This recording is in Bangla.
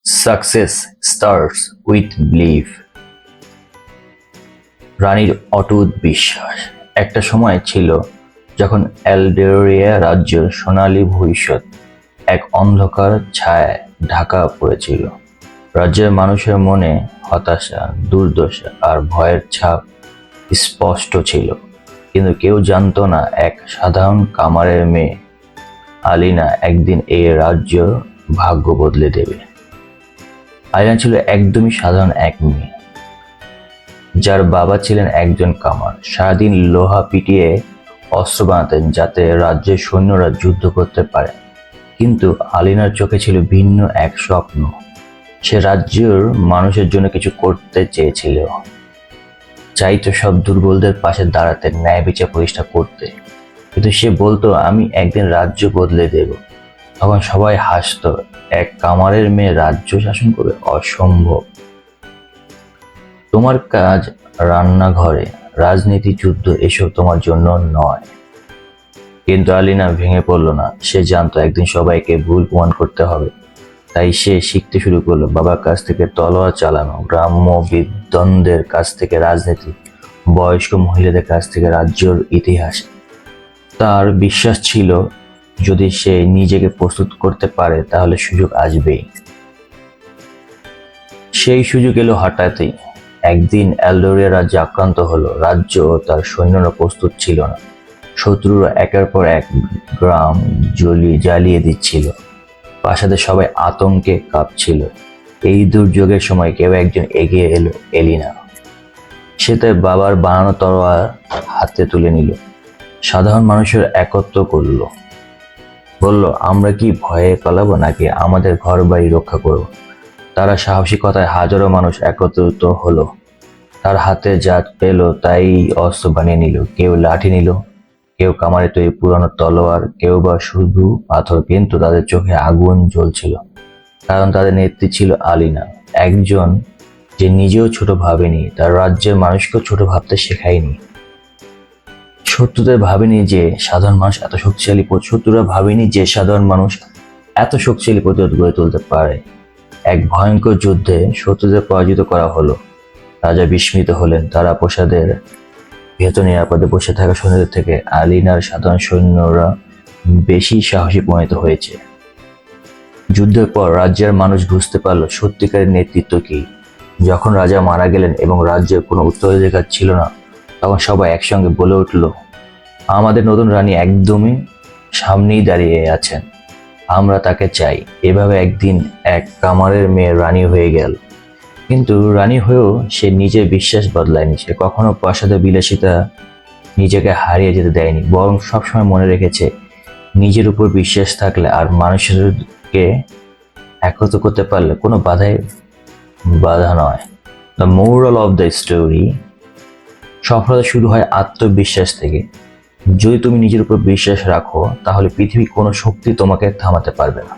Success starts with believe. রানীর অটুট বিশ্বাস। একটা সময় ছিল যখন এলডোরিয়া রাজ্যের সোনালী ভবিষ্যৎ এক অন্ধকার ছায়ায় ঢাকা পড়েছিল। রাজ্যের মানুষের মনে হতাশা, দুর্দশা আর ভয়ের ছাপ স্পষ্ট ছিল, কিন্তু কেউ জানতো না এক সাধারণ কামারের মেয়ে আলিনা একদিন এই রাজ্য ভাগ্য বদলে দেবে। আলিনা ছিল একদমই সাধারণ এক মেয়ে, যার বাবা ছিলেন একজন কামার। সারাদিন লোহা পিটিয়ে অস্ত্র বানাতেন যাতে রাজ্যের সৈন্যরা যুদ্ধ করতে পারে। কিন্তু আলিনার চোখে ছিল ভিন্ন এক স্বপ্ন। সে রাজ্যের মানুষের জন্য কিছু করতে চেয়েছিল, চাইতো সব দুর্বলদের পাশে দাঁড়াতে, ন্যায় বিচার প্রতিষ্ঠা করতে। কিন্তু সে বলতো, আমি একদিন রাজ্য বদলে দেব। তখন সবাই হাসতো, এক কামারের মেয়ে রাজ্য শাসন করবে, অসম্ভব। তোমার কাজ রান্নাঘরে, রাজনীতি, যুদ্ধ এসব তোমার জন্য নয়। কিন্তু আলিনা ভেঙে পড়ল না। সে জানতো একদিন সবাইকে ভুল প্রমাণ করতে হবে। তাই সে শিখতে শুরু করলো, বাবার কাছ থেকে তলোয়ার চালানো, গ্রাম্য বিদ্বানদের কাছ থেকে রাজনীতি, বয়স্ক মহিলাদের কাছ থেকে রাজ্যের ইতিহাস। তার বিশ্বাস ছিল, যদি সে নিজেকে প্রস্তুত করতে পারে তাহলে সুযোগ আসবেই। সেই সুযোগ এলো হঠাৎই। একদিন এলডোরিয়া রাজ্য আক্রান্ত হলো। রাজ্য ও তার সৈন্যরা প্রস্তুত ছিল না। শত্রুরা একের পর এক গ্রাম জ্বালিয়ে দিচ্ছিল। প্রাসাদে সবাই আতঙ্কে কাঁপছিল। এই দুর্যোগের সময় কেউ একজন এগিয়ে এলো, এলিনা। সে তার বাবার বানানো তলোয়ার হাতে তুলে নিল, সাধারণ মানুষের একত্র করলো, বলল, আমরা কি ভয়ে পালাবো নাকি আমাদের ঘর বাড়ি রক্ষা করবো? তারা সাহসিকতায় হাজারো মানুষ একত্রিত হলো। তার হাতে যা পেল তাই অস্ত্র বানিয়ে নিল। কেউ লাঠি নিল, কেউ কামারে তৈরি পুরানো তলোয়ার, কেউ বা শুধু পাথর। কিন্তু তাদের চোখে আগুন জ্বলছিল, কারণ তাদের নেত্রী ছিল আলিনা, একজন যে নিজেও ছোট ভাবেনি, তার রাজ্যের মানুষকেও ছোট ভাবতে শেখায়নি। শত্রুরা ভাবেনি যে সাধারণ মানুষ এত শক্তিশালী প্রতিরোধ গড়ে তুলতে পারে। এক ভয়ঙ্কর যুদ্ধে শত্রুদের পরাজিত করা হলো। রাজা বিস্মিত হলেন। তারা প্রাসাদের ভেতর নিরাপদে বসে থাকা সৈন্যদের থেকে আলিনার সাধারণ সৈন্যরা বেশি সাহসী প্রমাণিত হয়েছে। যুদ্ধের পর রাজ্যের মানুষ বুঝতে পারল সত্যিকারের নেতৃত্ব কি। যখন রাজা মারা গেলেন এবং রাজ্যের কোনো উত্তরাধিকার ছিল না, তখন সবাই একসঙ্গে বলে উঠল, আমাদের নতুন রানী একদমই সামনেই দাঁড়িয়ে আছেন, আমরা তাকে চাই। এভাবে একদিন এক কামারের মেয়ে রানী হয়ে গেল। কিন্তু রানী হয়েও সে নিজের বিশ্বাস বদলায়নি। সে কখনো প্রাসাদের বিলাসিতা নিজেকে হারিয়ে যেতে দেয়নি, বরং সবসময় মনে রেখেছে, নিজের উপর বিশ্বাস থাকলে আর মানুষকে একত্র করতে পারলে কোনো বাধা নয়। The moral of the story, সফলতা শুরু হয় আত্মবিশ্বাস থেকে। যদি তুমি নিজের উপর বিশ্বাস রাখো, তাহলে পৃথিবীর কোনো শক্তি তোমাকে থামাতে পারবে না।